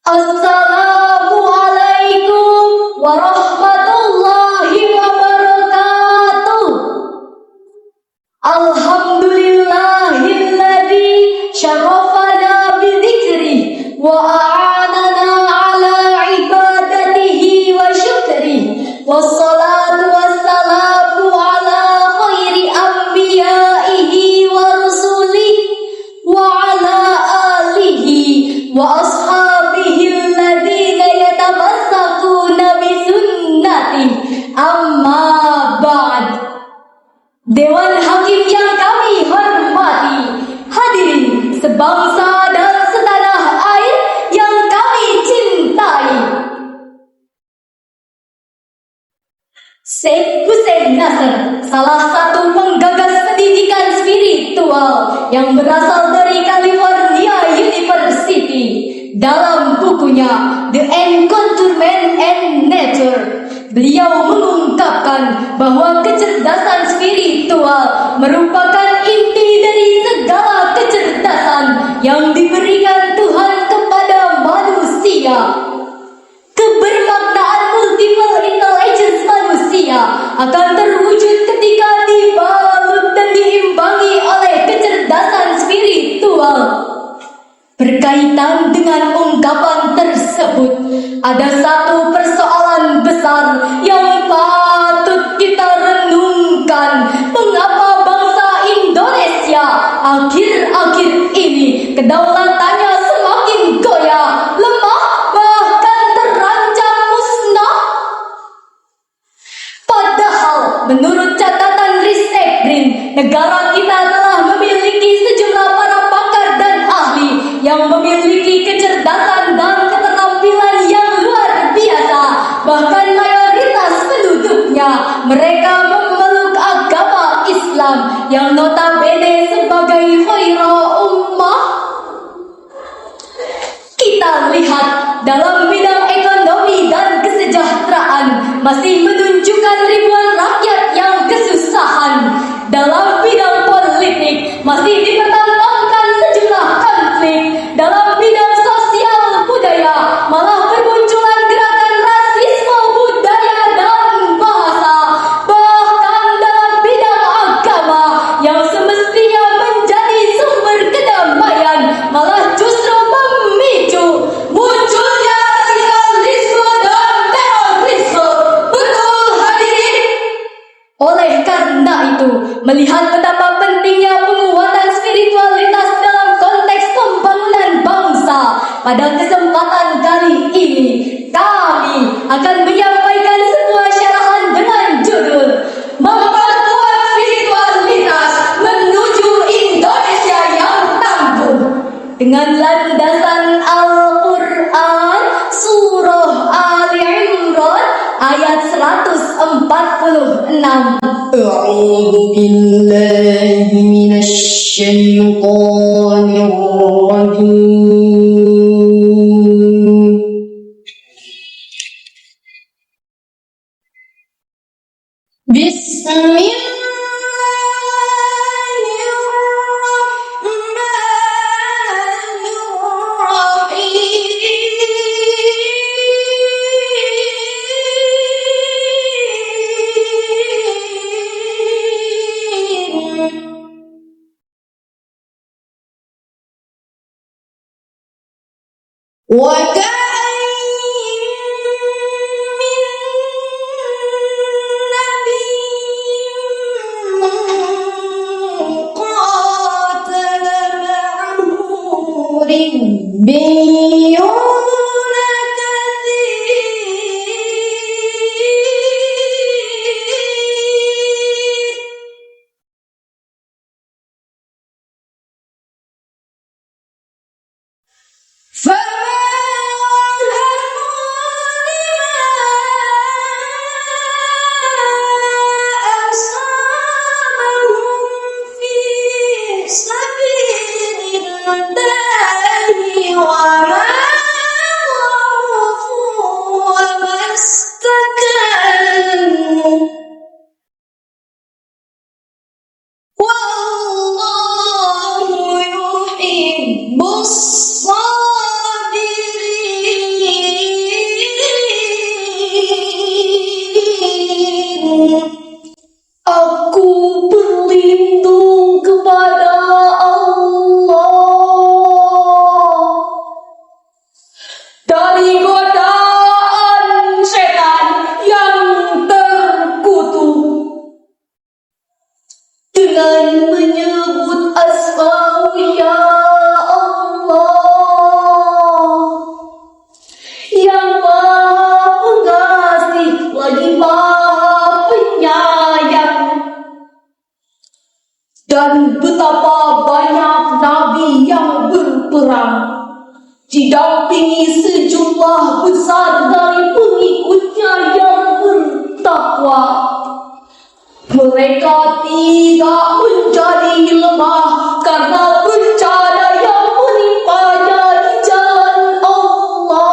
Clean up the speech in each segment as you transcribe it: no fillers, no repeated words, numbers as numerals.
Assalamualaikum warahmatullahi wabarakatuh. Alhamdulillahilladzi syarafana bidzikri wa a'anana ala ibadatihi wa syukri. Wassalatu wassalamu ala khairi anbiya'ihi wa rusulihi wa ala alihi wa ashabihi alladzina yatamassakuna bi sunnati. Amma ba'd. Dewan Hakim yang kami hormati, hadirin sebangsa dan setanah air yang kami cintai. Syekh Hussein Nasr, salah satu penggagas pendidikan spiritual yang berasal dari California University, dalam bukunya The Encounterment and Nature, beliau mengungkapkan bahwa kecerdasan spiritual merupakan inti dari segala kecerdasan yang diberikan Tuhan kepada manusia. Kebermaknaan multiple intelligence manusia akan terwujud ketika dibalut dan diimbangi oleh kecerdasan spiritual. Berkaitan dengan ungkapan tersebut, ada satu persoalan besar yang patut kita renungkan. Mengapa bangsa Indonesia akhir-akhir ini kedaulatannya semakin goyah, lemah, bahkan terancam musnah? Padahal menurut catatan Ristek-Brin, negara kita telah memiliki sejumlah para pakar dan ahli yang memiliki kecerdasan dan keterampilan yang luar biasa. Bahkan mayoritas penduduknya, mereka memeluk agama Islam yang notabene sebagai khairul ummah. Kita lihat dalam bidang ekonomi dan kesejahteraan masih menunjukkan ribuan rakyat yang kesusahan. Dalam bidang politik masih dipertahankan sejumlah konflik. Dalam bidang sosial budaya malah bermunculan gerakan rasisme budaya dan bahasa. Bahkan dalam bidang agama yang semestinya menjadi sumber kedamaian malah justru memicu munculnya radikalisme dan terorisme. Betul hadirin? Oleh karena itu, melihat betapa pentingnya penguatan spiritualitas dalam konteks pembangunan bangsa, pada kesempatan kali ini kami akan menyampaikan sebuah syarahan dengan judul Memperkuat Spiritualitas Menuju Indonesia yang Tangguh, dengan landasan Al-Quran Surah Ali Imran ayat 146. أعوذ بالله من الشيطان الرجيم بسم الله الرحمن الرحيم وكأين من نبي قاتل معه ربيون كثير فما وهنوا لما أصابهم في سبيل الله وما ضعفوا وما استكانوا والله يحب الصابرين dengan menyebut asma ya Allah yang Maha Pengasih lagi Maha Penyayang. Dan betapa banyak nabi yang berperang didampingi sejumlah besar dari pengikutnya yang bertakwa. Mereka tidak menjadi lemah karena bencana yang menimpanya di jalan Allah.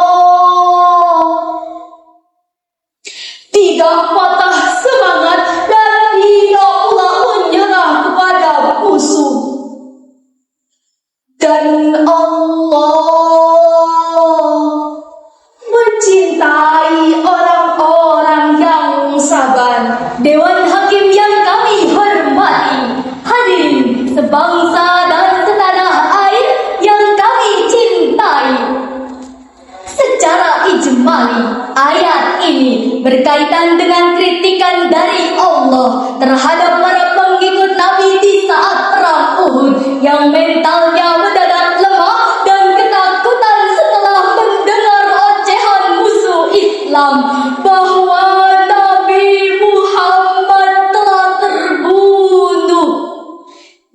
Tidak patah semangat dan tidak pula menyerah kepada musuh. Dan Allah mencintai orang-orang yang sabar. Dewan Hakim yang kami hormati, hadirin sebangsa dan setanah air yang kami cintai. Secara ijmali, ayat ini berkaitan dengan kritikan dari Allah terhadap para pengikut Nabi di saat perang Uhud yang mentalnya mendadak lemah dan ketakutan setelah mendengar ocehan musuh Islam bahwa Nabi Muhammad telah terbunuh.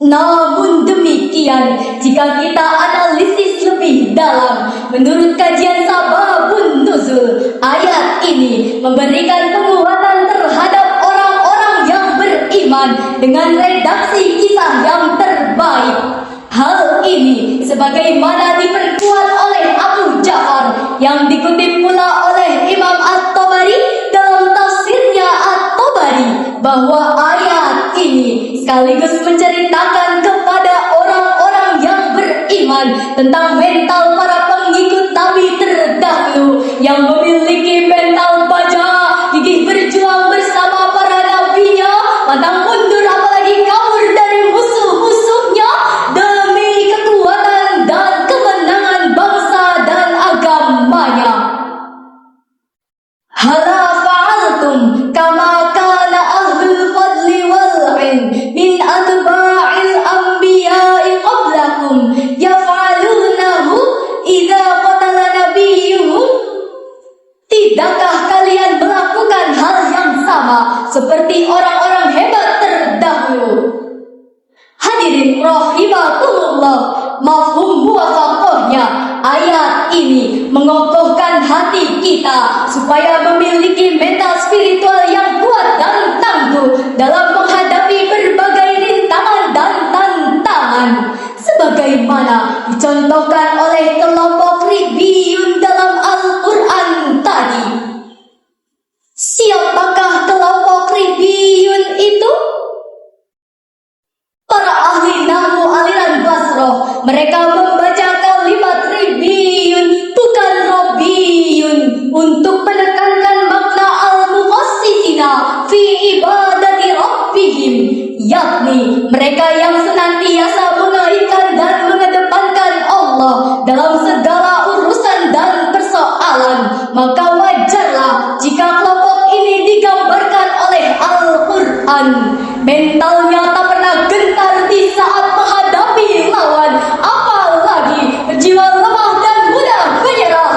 Namun demikian, jika kita analisis lebih dalam, menurut kajian Sababun Nuzul, ayat ini memberikan penguatan terhadap orang-orang yang beriman dengan redaksi kisah yang terbaik. Hal ini sebagaimana diperkuat oleh Abu Ja'far yang dikutip pula oleh Imam At-Tabari dalam tafsirnya At-Tabari bahwa ayat ini sekaligus menceritakan kepada orang-orang yang beriman tentang mental para pengikut Nabi terdahulu yang memiliki mental baja, gigih berjuang bersama para nabinya, pantang mundur apalagi kabur dari musuh-musuhnya demi kekuatan dan kemenangan bangsa dan agamanya. Hala fa'altum kama kana ahlul fadli wal ilm min atba'il anbiya'i qablakum yaf'alunahu idza qatala nabiyyuhum. Tidakkah kalian melakukan hal yang sama seperti orang-orang hebat terdahulu? Hadirin rahimakumullah, mafhum muwafaqahnya ayat ini mengokohkan hati kita supaya memiliki mental spiritual yang kuat dan tangguh dalam menghadapi berbagai rintangan dan tantangan sebagaimana dicontohkan oleh kelompok Ribbiyun dalam Al-Quran tadi. Siapakah kelompok Ribbiyun itu? Para ahli nahwu aliran Basroh, mereka membaca kalimat Ribbiyun bukan Rabbiyun untuk menekankan makna al-mufassisina fi ibadati rabbihim, yakni mereka yang senantiasa mengaitkan dan mengedepankan Allah dalam segala urusan dan persoalan. Maka wajarlah jika kelompok ini digambarkan oleh Al-Quran. Mentalnya tak pernah gentar di saat menghadapi lawan, apalagi berjiwa lemah dan mudah menyerah.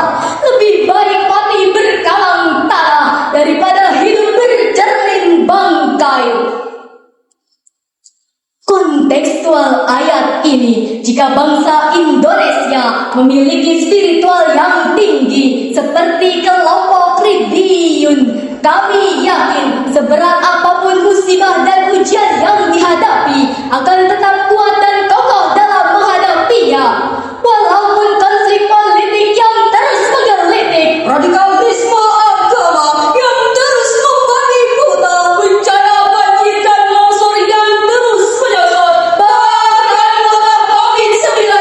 Lebih baik mati berkalang tanah daripada hidup bercermin bangkai. Kontekstual ayat ini, jika bangsa Indonesia memiliki spiritual yang tinggi seperti kelompok Ribbiyun, kami yakin seberat apapun musibah dan ujian yang dihadapi akan tetap kuat dan kokoh dalam menghadapinya. Walaupun konflik politik yang terus menggelitik, radikalisme agama yang terus membabi buta, bencana banjir dan longsor yang terus menyosot, bahkan wabah COVID-19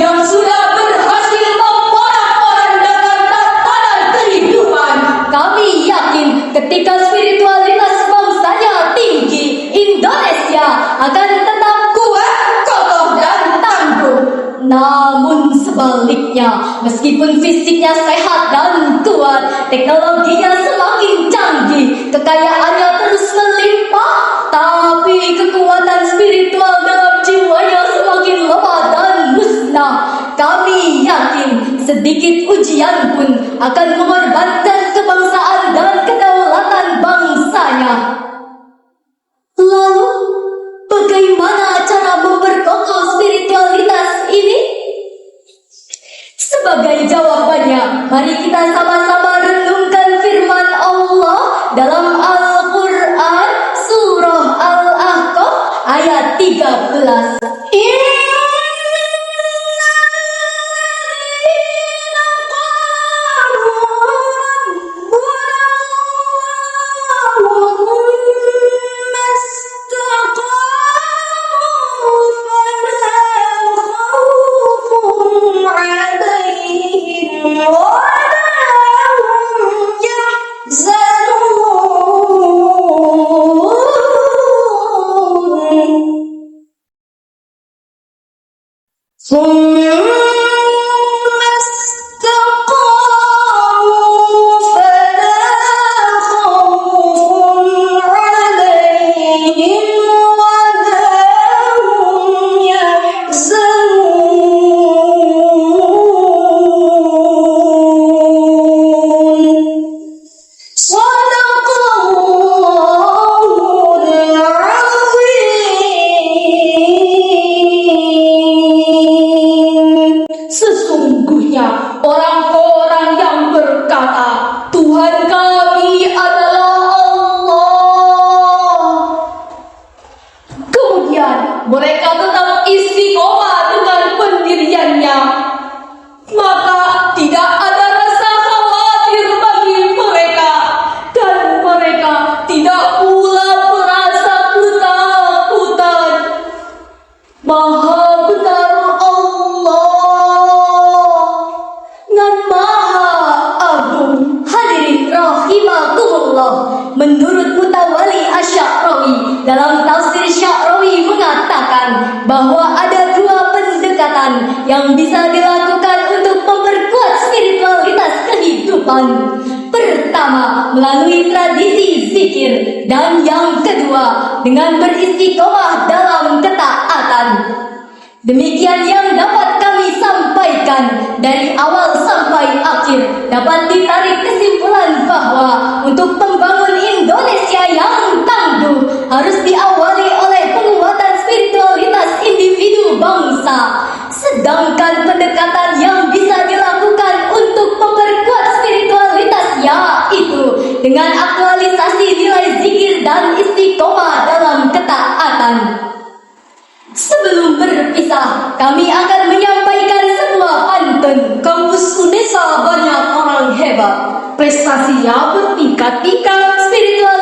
yang sudah berhasil memporak-porandakan tatanan kehidupan, kami yakin ketika spiritualitas bangsanya tinggi, Indonesia akan tetap kuat, kokoh dan tangguh. Namun sebaliknya, meskipun fisiknya sehat dan kuat, teknologinya semakin canggih, kekayaannya terus melimpah, tapi Tapi kekuatan spiritual dalam jiwanya semakin lemah dan musnah. Kami yakin sedikit ujian pun akan mengorbankan kebangsaan dan kedaulatan bangsanya. Lalu, bagaimana cara memperkokoh spiritualitas ini? Sebagai jawabannya, mari kita sama-sama renungkan firman Allah dalam Al-Quran Surah Al-Ahqaf ayat 13. Orang-orang yang berkata, Tuhan kami adalah Allah. Kemudian mereka tetap istiqomah dengan pendiriannya. Maka tidak ada rasa khawatir bagi mereka. Dan mereka tidak pula merasa ketakutan. Maha benar Allah dan Maha Agung. Hadirin rahimakumullah. Menurut Mutawalli Asy-Sya'rawi dalam tafsir Sya'rawi mengatakan bahwa ada dua pendekatan yang bisa dilakukan untuk memperkuat spiritualitas kehidupan. Pertama, melalui tradisi zikir, dan yang kedua dengan beristiqomah dalam ketaatan. Demikian yang dapat kami sampaikan. Dari awal sampai akhir dapat ditarik kesimpulan bahwa untuk membangun Indonesia yang tangguh harus diawali oleh penguatan spiritualitas individu bangsa. Sedangkan pendekatan yang bisa dilakukan untuk memperkuat spiritualitas yaitu dengan aktualisasi nilai zikir dan istiqomah dalam ketaatan. Sebelum berpisah, kami akan menyampaikan sebuah pantun. Kampus Unesa banyak orang hebat, prestasinya bertingkat-tingkat, spiritual